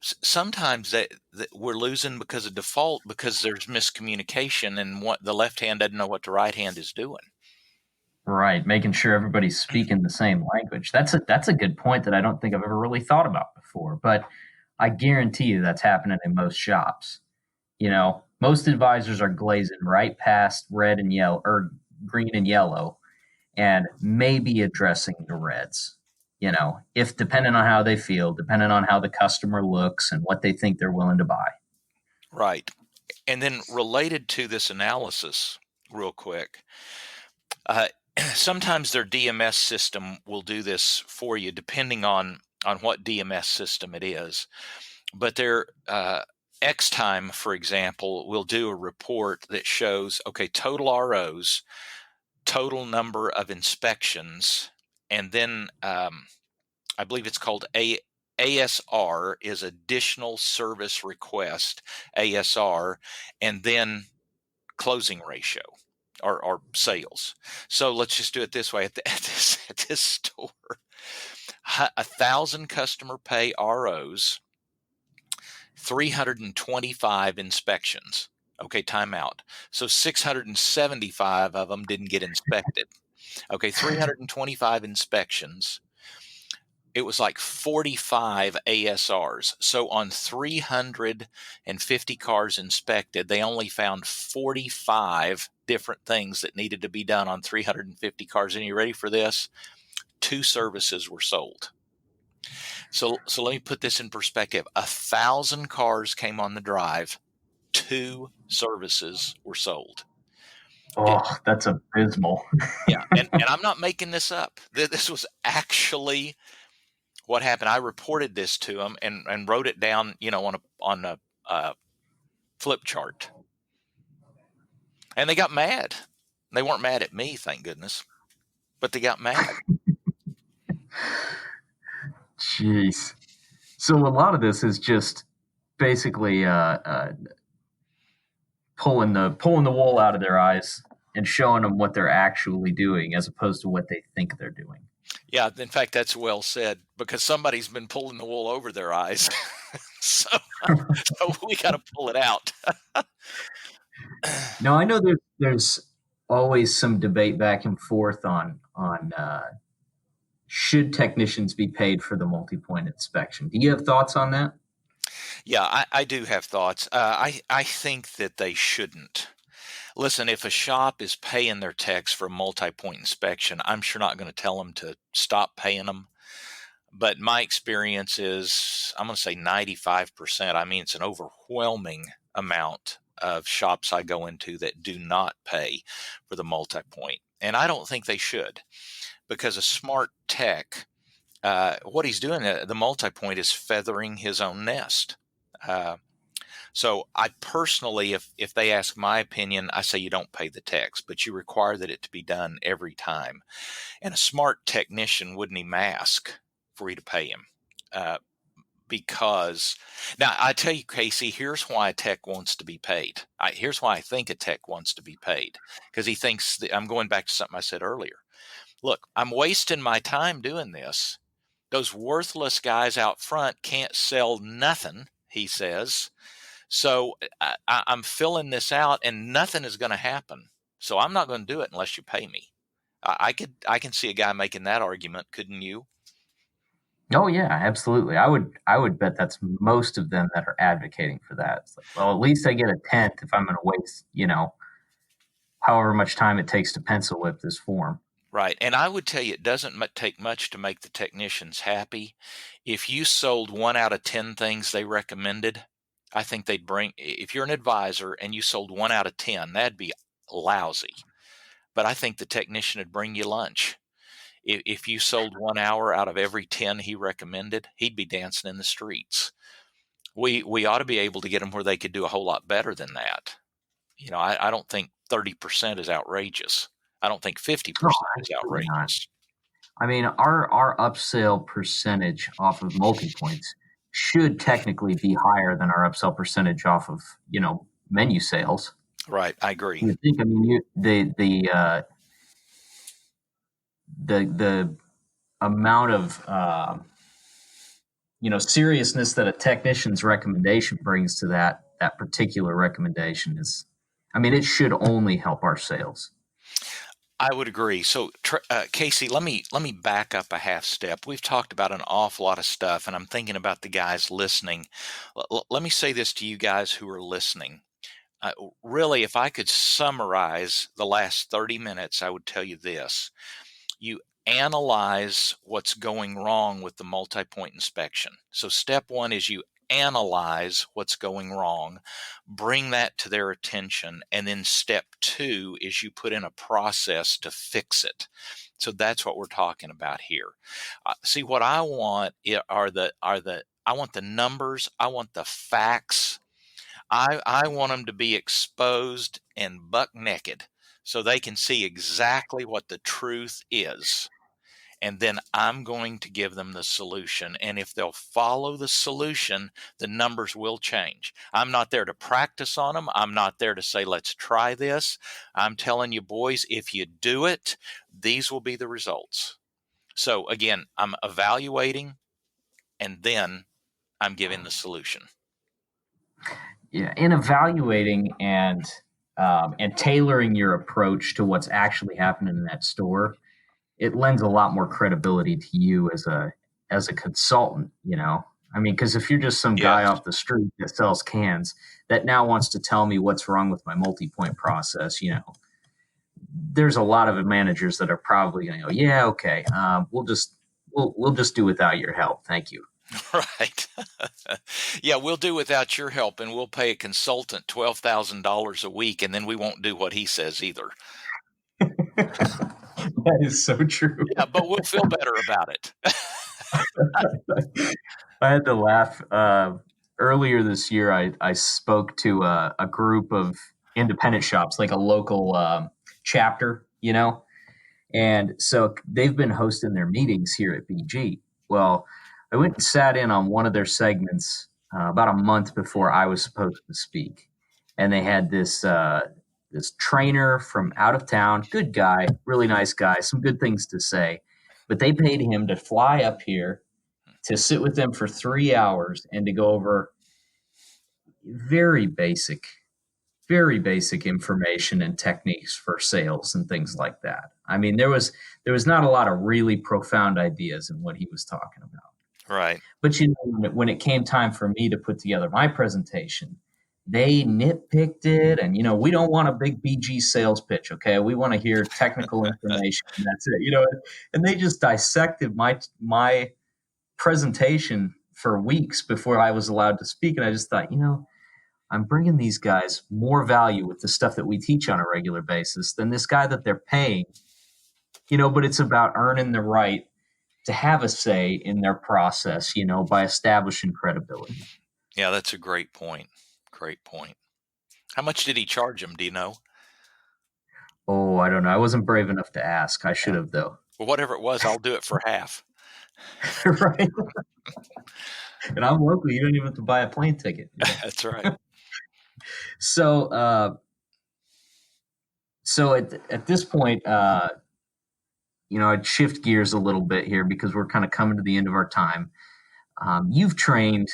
sometimes that we're losing because of default, because there's miscommunication and what the left hand doesn't know what the right hand is doing. Right, making sure everybody's speaking the same language. That's a good point that I don't think I've ever really thought about before, but I guarantee you that's happening in most shops. Most advisors are glazing right past red and yellow or green and yellow and maybe addressing the reds. If depending on how they feel, depending on how the customer looks and what they think they're willing to buy. Right. And then related to this analysis, real quick, sometimes their DMS system will do this for you, depending on what DMS system it is. But their X-Time, for example, will do a report that shows, okay, total ROs, total number of inspections, and then I believe it's called ASR is additional service request, ASR, and then closing ratio or sales. So let's just do it this way. At this store, 1,000 customer pay ROs, 325 inspections. Okay, timeout. So 675 of them didn't get inspected. Okay, 325 inspections. It was like 45 ASRs. So on 350 cars inspected, they only found 45 different things that needed to be done on 350 cars. And you ready for this? 2 services were sold. So let me put this in perspective. 1,000 cars came on the drive. 2 services were sold. Oh, that's abysmal. Yeah, and I'm not making this up. This was actually what happened. I reported this to them and wrote it down, on a flip chart. And they got mad. They weren't mad at me, thank goodness, but they got mad. Jeez. So a lot of this is just basically pulling the wool out of their eyes and showing them what they're actually doing as opposed to what they think they're doing. Yeah, in fact, that's well said because somebody's been pulling the wool over their eyes. so, so we got to pull it out. Now I know there's always some debate back and forth on should technicians be paid for the multi-point inspection. Do you have thoughts on that? Yeah, I do have thoughts. I think that they shouldn't. Listen, if a shop is paying their techs for a multi-point inspection, I'm sure not going to tell them to stop paying them. But my experience is, I'm going to say 95%. I mean, it's an overwhelming amount of shops I go into that do not pay for the multi-point. And I don't think they should, because a smart tech, what he's doing, the multi-point is feathering his own nest. So I personally, if they ask my opinion, I say you don't pay the techs, but you require that it to be done every time. And a smart technician wouldn't even ask for you to pay him. Because now I tell you, Casey, here's why a tech wants to be paid. Here's why I think a tech wants to be paid, because he thinks that, I'm going back to something I said earlier. Look, I'm wasting my time doing this. Those worthless guys out front can't sell nothing, he says. So I'm filling this out and nothing is going to happen. So I'm not going to do it unless you pay me. I can see a guy making that argument, couldn't you? Oh yeah, absolutely. I would bet that's most of them that are advocating for that. It's like, well, at least I get a tenth if I'm going to waste, however much time it takes to pencil whip this form. Right. And I would tell you, it doesn't take much to make the technicians happy. If you sold 1 out of 10 things they recommended, I think they'd bring, if you're an advisor and you sold 1 out of 10, that'd be lousy. But I think the technician would bring you lunch. If you sold 1 hour out of every 10 he recommended, he'd be dancing in the streets. We ought to be able to get them where they could do a whole lot better than that. I don't think 30% is outrageous. I don't think No, 50% is absolutely not. outrageous. I mean, our upsell percentage off of multi-points should technically be higher than our upsell percentage off of, menu sales. Right, I agree. You think, I mean, the amount of seriousness that a technician's recommendation brings to that particular recommendation is, I mean, it should only help our sales. I would agree. So, Casey, let me back up a half step. We've talked about an awful lot of stuff, and I'm thinking about the guys listening. Let me say this to you guys who are listening. Really, if I could summarize the last 30 minutes, I would tell you this. You analyze what's going wrong with the multi-point inspection. So step one is you analyze what's going wrong, bring that to their attention, and then step two is you put in a process to fix it. So that's what we're talking about here. See, what I want I want the numbers, I want the facts. I want them to be exposed and buck naked so they can see exactly what the truth is. And then I'm going to give them the solution. And if they'll follow the solution, the numbers will change. I'm not there to practice on them. I'm not there to say, let's try this. I'm telling you, boys, if you do it, these will be the results. So again, I'm evaluating and then I'm giving the solution. Yeah, in evaluating and tailoring your approach to what's actually happening in that store, it lends a lot more credibility to you as a consultant. I mean, because if you're just some guy Yes. off the street that sells cans that now wants to tell me what's wrong with my multi-point process, there's a lot of managers that are probably going to go, yeah, okay, we'll just do without your help, thank you. Right. Yeah, we'll do without your help and we'll pay a consultant $12,000 a week and then we won't do what he says either. That is so true. Yeah, but we'll feel better about it. I had to laugh. Earlier this year, I spoke to a group of independent shops, like a local chapter, and so they've been hosting their meetings here at BG. Well, I went and sat in on one of their segments about a month before I was supposed to speak, and they had this trainer from out of town, good guy, really nice guy, some good things to say. but they paid him to fly up here to sit with them for 3 hours and to go over very basic, very basic information and techniques for sales and things like that. I mean, there was not a lot of really profound ideas in what he was talking about. Right. But when it came time for me to put together my presentation, they nitpicked it, and we don't want a big BG sales pitch, okay? We want to hear technical information, and that's it. And they just dissected my presentation for weeks before I was allowed to speak, and I just thought, I'm bringing these guys more value with the stuff that we teach on a regular basis than this guy that they're paying. But it's about earning the right to have a say in their process, by establishing credibility. Yeah, that's a great point. Great point. How much did he charge him? Do you know? Oh, I don't know. I wasn't brave enough to ask. I should have, though. Well, whatever it was, I'll do it for half. Right. And I'm local. You don't even have to buy a plane ticket. That's right. So at this point, I'd shift gears a little bit here because we're kind of coming to the end of our time. You've trained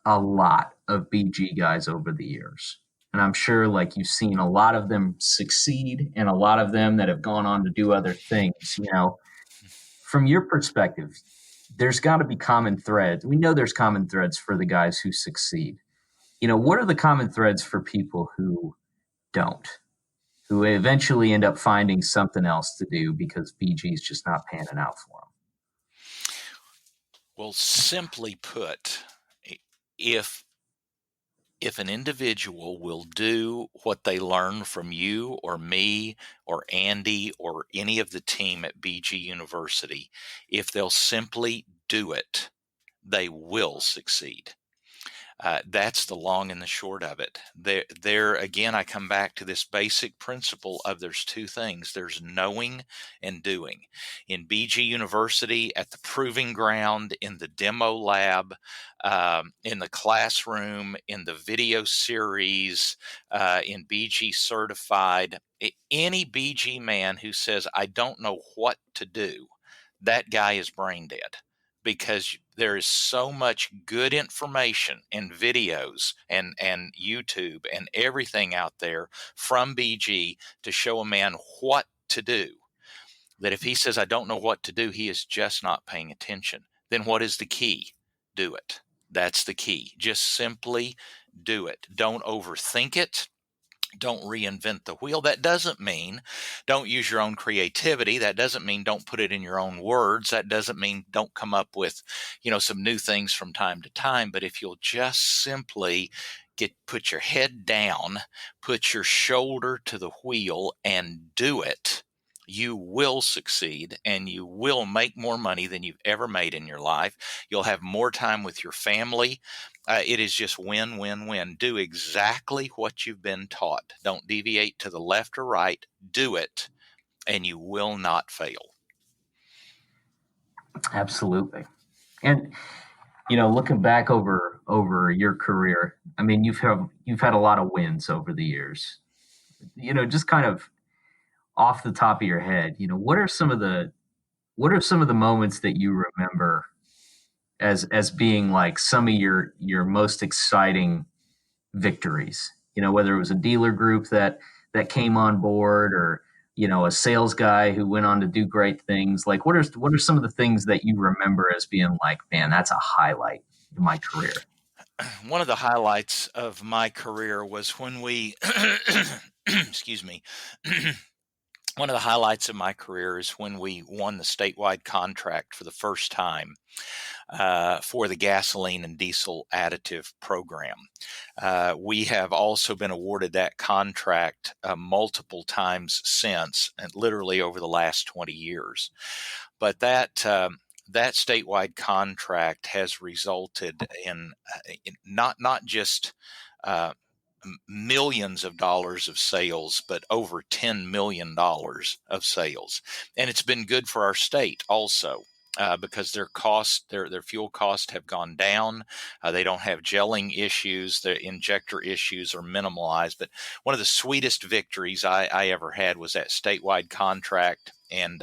a lot of BG guys over the years, and I'm sure you've seen a lot of them succeed and a lot of them that have gone on to do other things. From your perspective, there's got to be common threads. We know there's common threads for the guys who succeed. What are the common threads for people who don't, who eventually end up finding something else to do because BG is just not panning out for them? Well, simply put, if an individual will do what they learn from you or me or Andy or any of the team at BG University, if they'll simply do it, they will succeed. That's the long and the short of it. There again, I come back to this basic principle of there's two things. There's knowing and doing. In BG University, at the proving ground, in the demo lab, in the classroom, in the video series, in BG Certified, any BG man who says, I don't know what to do, that guy is brain dead. Because there is so much good information and videos and YouTube and everything out there from BG to show a man what to do, that if he says, I don't know what to do, he is just not paying attention. Then what is the key? Do it. That's the key. Just simply do it. Don't overthink it. Don't reinvent the wheel. That doesn't mean don't use your own creativity. That doesn't mean don't put it in your own words. That doesn't mean don't come up with, some new things from time to time. But if you'll just simply put your head down, put your shoulder to the wheel and do it, you will succeed and you will make more money than you've ever made in your life. You'll have more time with your family. It is just win, win, win. Do exactly what you've been taught. Don't deviate to the left or right. Do it, and you will not fail. Absolutely. And looking back over your career, I mean, you've had a lot of wins over the years. Just kind of off the top of your head, what are some of the moments that you remember as being like some of your most exciting victories? Whether it was a dealer group that came on board, or a sales guy who went on to do great things. Like, what are some of the things that you remember as being like, man, that's a highlight in my career? One of the highlights of my career was when we, excuse me, one of the highlights of my career is when we won the statewide contract for the first time for the gasoline and diesel additive program. We have also been awarded that contract multiple times since, and literally over the last 20 years. But that statewide contract has resulted in not just millions of dollars of sales, but over $10 million of sales. And it's been good for our state also. Because their fuel costs have gone down. They don't have gelling issues. The injector issues are minimalized. But one of the sweetest victories I ever had was that statewide contract and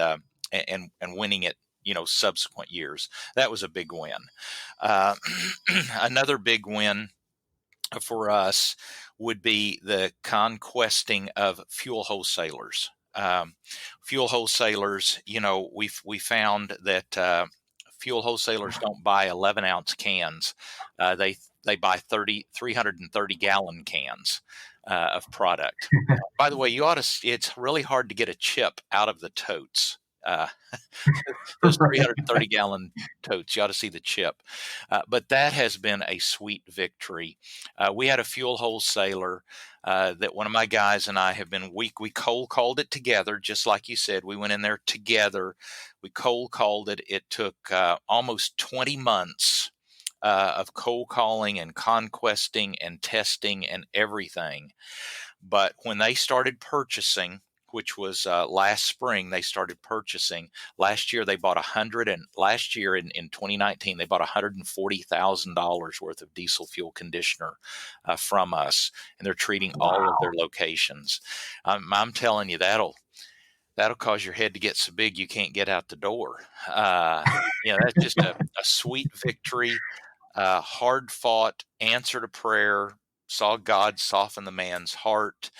winning it subsequent years. That was a big win. Uh, Another big win for us would be the conquesting of fuel wholesalers. Fuel wholesalers, we found that fuel wholesalers don't buy 11-ounce cans. They buy 330-gallon cans of product. By the way, it's really hard to get a chip out of the totes. Uh, those Right. 330-gallon totes, you ought to see the chip. But that has been a sweet victory. We had a fuel wholesaler that one of my guys and I have been we cold called it together, just like you said. We went in there together. We cold called it. It took almost 20 months of cold calling and conquesting and testing and everything. But when they started purchasing, which was last spring, they started purchasing. Last year, they bought last year in 2019, they bought $140,000 worth of diesel fuel conditioner from us, and they're treating all of their locations. I'm telling you, that'll cause your head to get so big you can't get out the door. That's just a sweet victory, hard fought, answer to prayer, saw God soften the man's heart.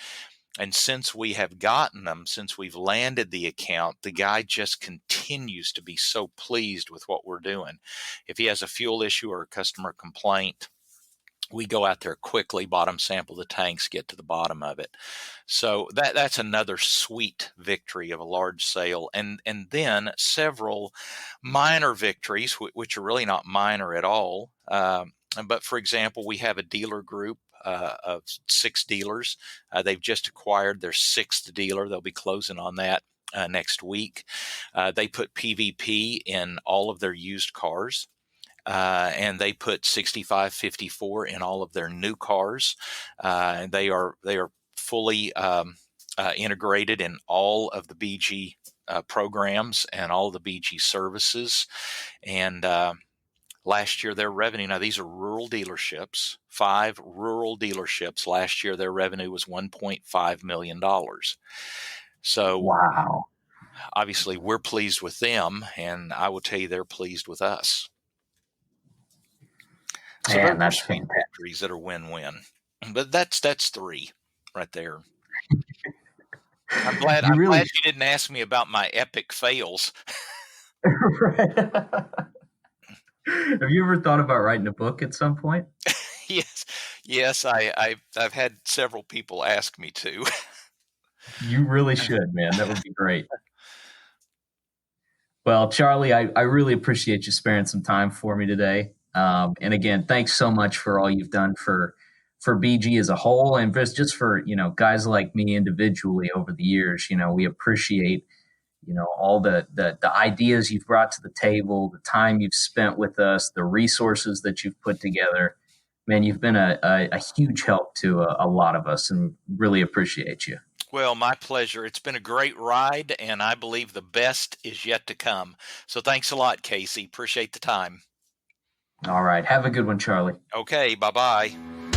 And since we have gotten them, since we've landed the account, the guy just continues to be so pleased with what we're doing. If he has a fuel issue or a customer complaint, we go out there quickly, bottom sample the tanks, get to the bottom of it. So that's another sweet victory of a large sale. And then several minor victories, which are really not minor at all. But for example, we have a dealer group of 6 dealers. They've just acquired their 6th dealer. They'll be closing on that next week. They put PVP in all of their used cars. And they put 6554 in all of their new cars. They are fully integrated in all of the BG programs and all the BG services. And last year, their revenue, now these are rural dealerships, 5 rural dealerships. Last year, their revenue was $1.5 million. So, Wow. obviously, we're pleased with them, and I will tell you they're pleased with us. So those Man, are that's sweet fantastic. victories that are win-win. But that's 3 right there. I'm glad You really you didn't ask me about my epic fails. Right. Have you ever thought about writing a book at some point? Yes, I've had several people ask me to. You really should, man. That would be great. Well, Charlie, I really appreciate you sparing some time for me today. And again, thanks so much for all you've done for BG as a whole, and just for guys like me individually over the years. We appreciate all the ideas you've brought to the table, the time you've spent with us, the resources that you've put together. Man, you've been a huge help to a lot of us, and really appreciate you. Well, my pleasure. It's been a great ride, and I believe the best is yet to come. So thanks a lot, Casey. Appreciate the time. All right, have a good one, Charlie. Okay, bye-bye.